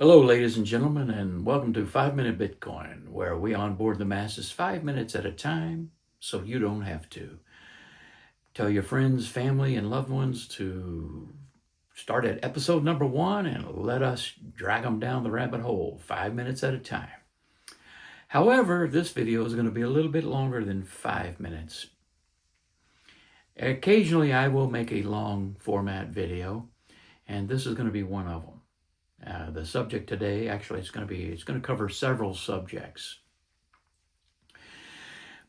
Hello, ladies and gentlemen, and welcome to 5 Minute Bitcoin, where we onboard the masses 5 minutes at a time so you don't have to. Tell your friends, family, and loved ones to start at episode number 1 and let us drag them down the rabbit hole 5 minutes at a time. However, this video is going to be a little bit longer than 5 minutes. Occasionally, I will make a long format video, and this is going to be one of them. The subject today, actually, it's going to cover several subjects.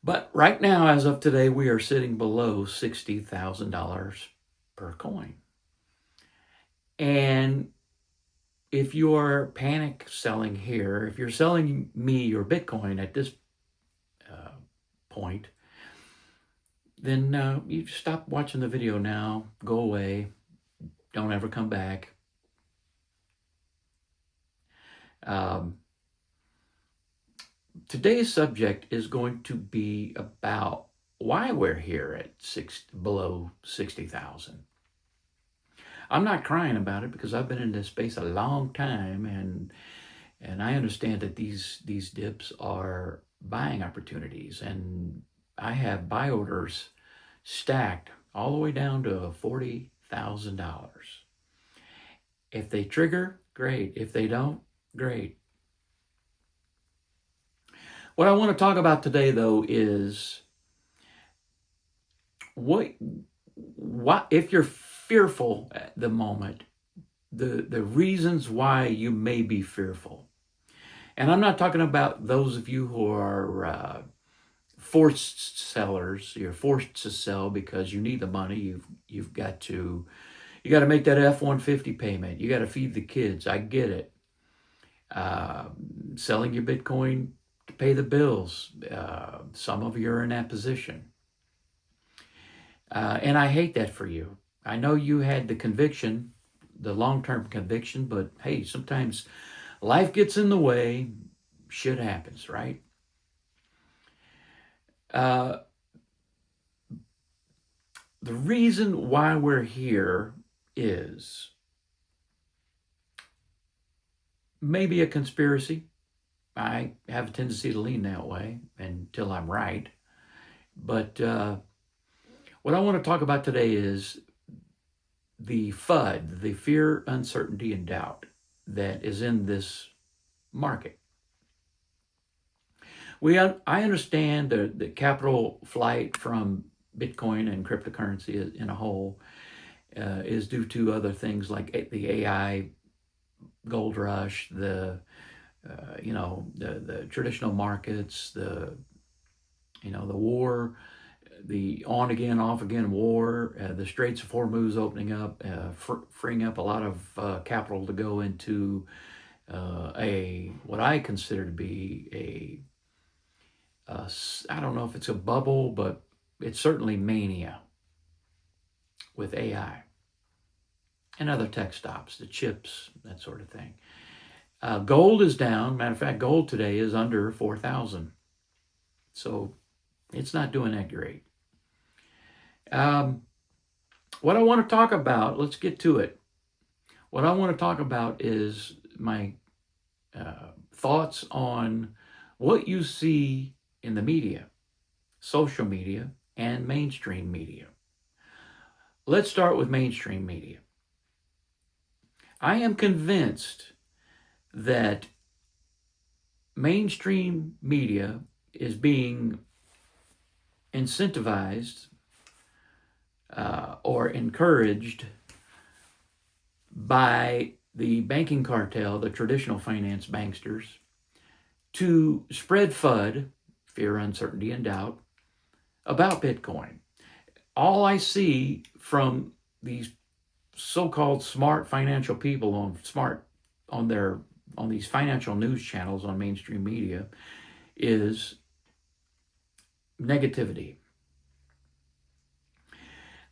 But right now, as of today, we are sitting below $60,000 per coin. And if you are panic selling here, if you're selling me your Bitcoin at this point, then you stop watching the video now, go away, don't ever come back. Today's subject is going to be about why we're here at below 60,000. I'm not crying about it because I've been in this space a long time, and I understand that these dips are buying opportunities, and I have buy orders stacked all the way down to $40,000. If they trigger, great. If they don't, great. What I want to talk about today, though, is what if you're fearful at the moment, the reasons why you may be fearful. And I'm not talking about those of you who are forced sellers. You're forced to sell because you need the money. You got to make that F-150 payment. You got to feed the kids. I get it. Selling your Bitcoin to pay the bills. Some of you are in that position. And I hate that for you. I know you had the conviction, the long-term conviction, but hey, sometimes life gets in the way, shit happens, right? The reason why we're here is maybe a conspiracy. I have a tendency to lean that way until I'm right. But what I want to talk about today is the FUD, the fear, uncertainty, and doubt that is in this market. I understand the capital flight from Bitcoin and cryptocurrency in a whole is due to other things like the AI gold rush, the traditional markets, the war, the on again, off again war, the Straits of Hormuz opening up, freeing up a lot of capital to go into what I consider to be I don't know if it's a bubble, but it's certainly mania with AI and other tech stocks, the chips, that sort of thing. Gold is down. Matter of fact, gold today is under 4,000. So it's not doing that great. What I want to talk about, let's get to it. What I want to talk about is my thoughts on what you see in the media, social media, and mainstream media. Let's start with mainstream media. I am convinced that mainstream media is being incentivized or encouraged by the banking cartel, the traditional finance banksters, to spread FUD, fear, uncertainty, and doubt, about Bitcoin. All I see from these so-called smart financial people on these financial news channels on mainstream media is negativity.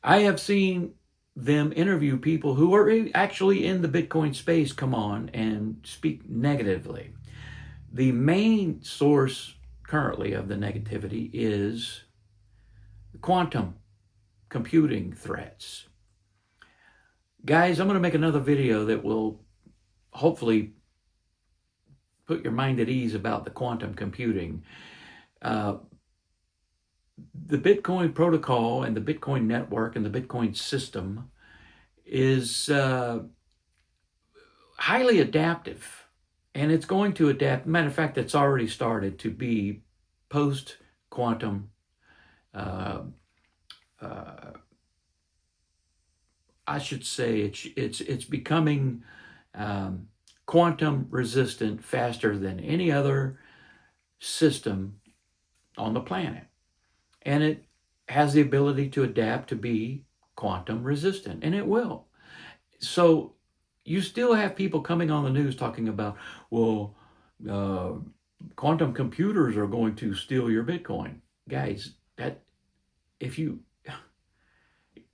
I have seen them interview people who are actually in the Bitcoin space come on and speak negatively. The main source currently of the negativity is quantum computing threats. Guys, I'm going to make another video that will hopefully put your mind at ease about the quantum computing. Uh, the Bitcoin protocol and the Bitcoin network and the Bitcoin system is highly adaptive, and it's going to adapt. Matter of fact, it's already started to be post-quantum. Uh, uh, I should say it's becoming quantum resistant faster than any other system on the planet, and it has the ability to adapt to be quantum resistant, and it will. So you still have people coming on the news talking about, well, uh, quantum computers are going to steal your Bitcoin. Guys, that if you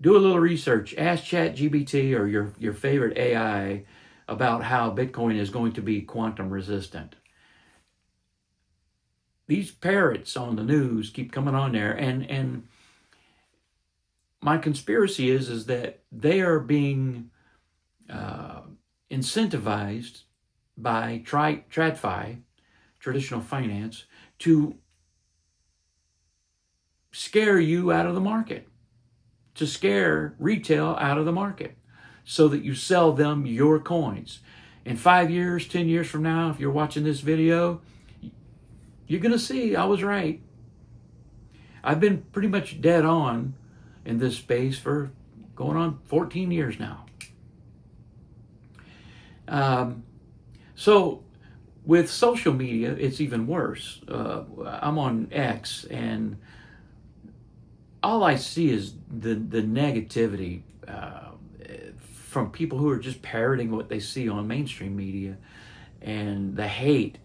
do a little research, ask ChatGPT or your favorite AI about how Bitcoin is going to be quantum resistant. These parrots on the news keep coming on there, and my conspiracy is that they are being incentivized by TradFi, traditional finance, to scare you out of the market, to scare retail out of the market, so that you sell them your coins. In 5 years, 10 years from now, if you're watching this video, you're going to see I was right. I've been pretty much dead on in this space for going on 14 years now. So with social media, it's even worse. I'm on X, and all I see is the negativity from people who are just parroting what they see on mainstream media, and the hate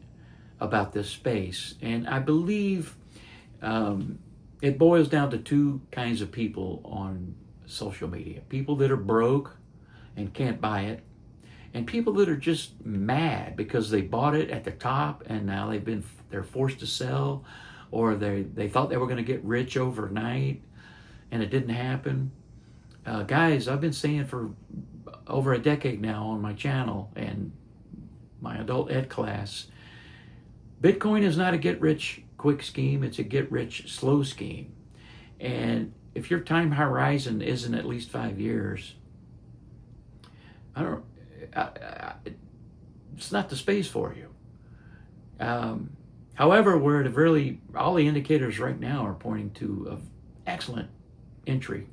about this space. And I believe it boils down to two kinds of people on social media: people that are broke and can't buy it, and people that are just mad because they bought it at the top and now they're forced to sell, or they thought they were going to get rich overnight and it didn't happen. Guys, I've been saying for over a decade now on my channel and my adult ed class, Bitcoin is not a get rich quick scheme, it's a get rich slow scheme. And if your time horizon isn't at least 5 years, it's not the space for you. However, we're at all the indicators right now are pointing to an excellent entry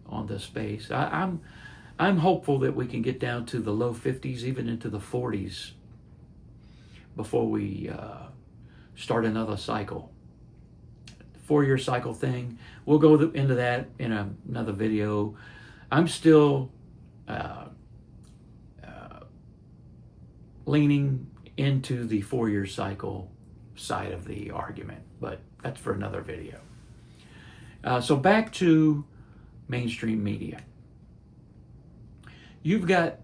on this space. I'm hopeful that we can get down to the low 50s, even into the 40s, before we start another cycle. 4-year cycle thing, we'll go into that in another video. I'm still leaning into the 4-year cycle side of the argument, but that's for another video. So back to mainstream media. You've got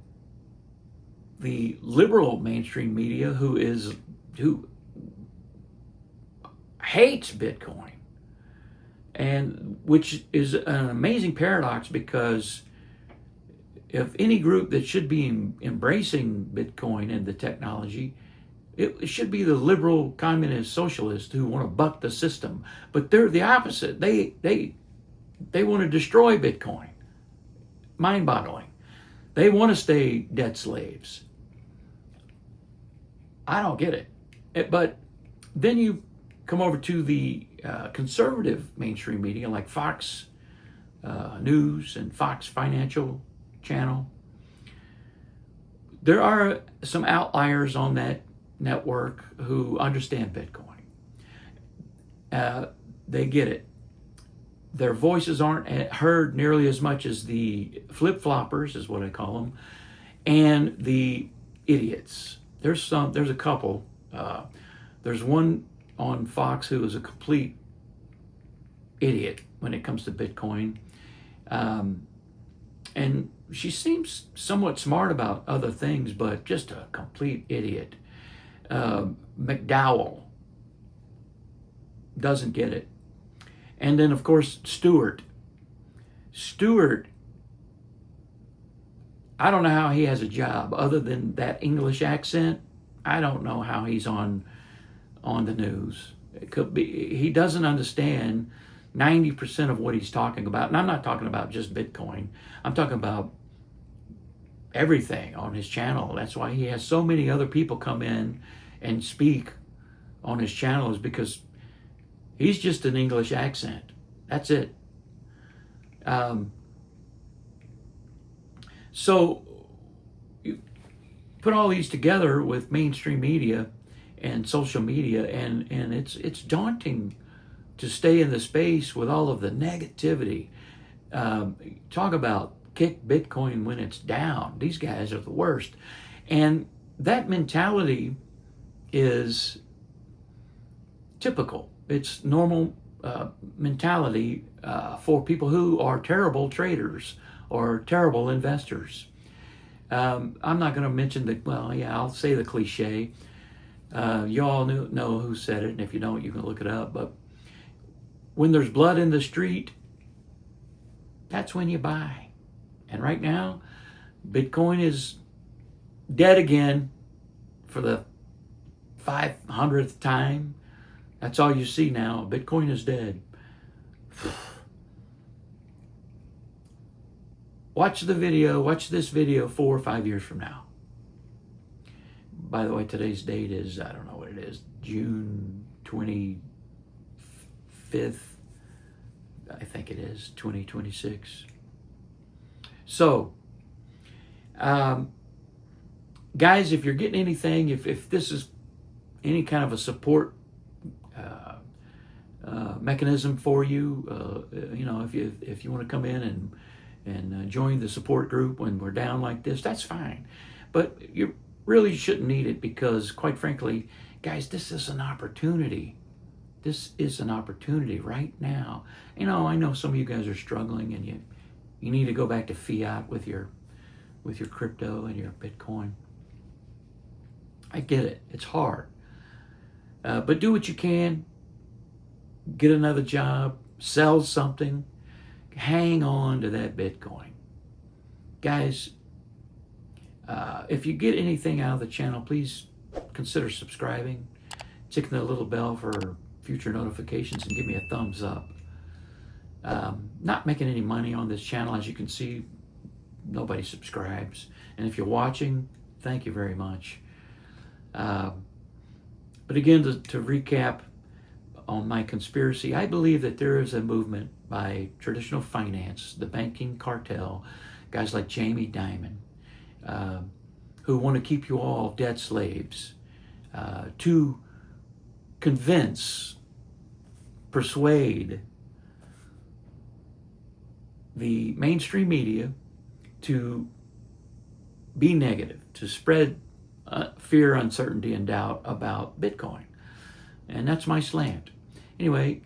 the liberal mainstream media who hates Bitcoin, and which is an amazing paradox, because if any group that should be embracing Bitcoin and the technology, it should be the liberal communist socialists who want to buck the system. But they're the opposite. They want to destroy Bitcoin. Mind-boggling. They want to stay debt slaves. I don't get it. But then you come over to the conservative mainstream media like Fox News and Fox Financial Channel. There are some outliers on that network who understand Bitcoin. They get it. Their voices aren't heard nearly as much as the flip-floppers, is what I call them, and the idiots. There's a couple. There's one on Fox who is a complete idiot when it comes to Bitcoin. And she seems somewhat smart about other things, but just a complete idiot. McDowell doesn't get it. And then, of course, Stewart, I don't know how he has a job other than that English accent. I don't know how he's on the news. It could be he doesn't understand 90% of what he's talking about. And I'm not talking about just Bitcoin. I'm talking about everything on his channel. That's why he has so many other people come in and speak on his channel, is because he's just an English accent. That's it. So you put all these together with mainstream media and social media, and it's daunting to stay in the space with all of the negativity. Talk about kick Bitcoin when it's down. These guys are the worst. And that mentality is typical. It's normal mentality for people who are terrible traders or terrible investors. I'm not going to mention the, well, yeah, I'll say the cliche. You all know who said it, and if you don't, you can look it up. But when there's blood in the street, that's when you buy. And right now, Bitcoin is dead again for the 500th time. That's all you see now. Bitcoin is dead. Watch the video, watch this video 4 or 5 years from now. By the way, today's date is, I don't know what it is, June 25th, I think it is, 2026. So, guys, if you're getting anything, if this is any kind of a support mechanism for you, you know, if you want to come in and join the support group when we're down like this, that's fine. But you really shouldn't need it, because, quite frankly, guys, this is an opportunity. This is an opportunity right now. You know, I know some of you guys are struggling, and you need to go back to fiat with your crypto and your Bitcoin. I get it. It's hard. But do what you can. Get another job. Sell something. Hang on to that Bitcoin. Guys, if you get anything out of the channel, please consider subscribing, ticking the little bell for future notifications, and give me a thumbs up. Not making any money on this channel. As you can see, nobody subscribes. And if you're watching, thank you very much. But again, to recap on my conspiracy, I believe that there is a movement by traditional finance, the banking cartel, guys like Jamie Dimon, who want to keep you all debt slaves, to convince, persuade the mainstream media to be negative, to spread fear, uncertainty, and doubt about Bitcoin. And that's my slant. Anyway,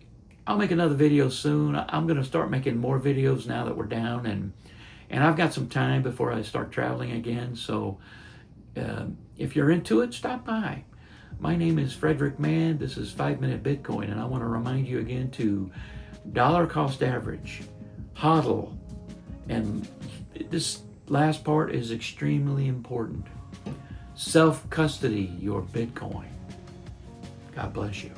I'll make another video soon. I'm going to start making more videos now that we're down, and I've got some time before I start traveling again. So if you're into it, stop by. My name is Frederick Mann. This is 5 Minute Bitcoin, and I want to remind you again to dollar cost average, HODL, and this last part is extremely important. Self-custody your Bitcoin. God bless you.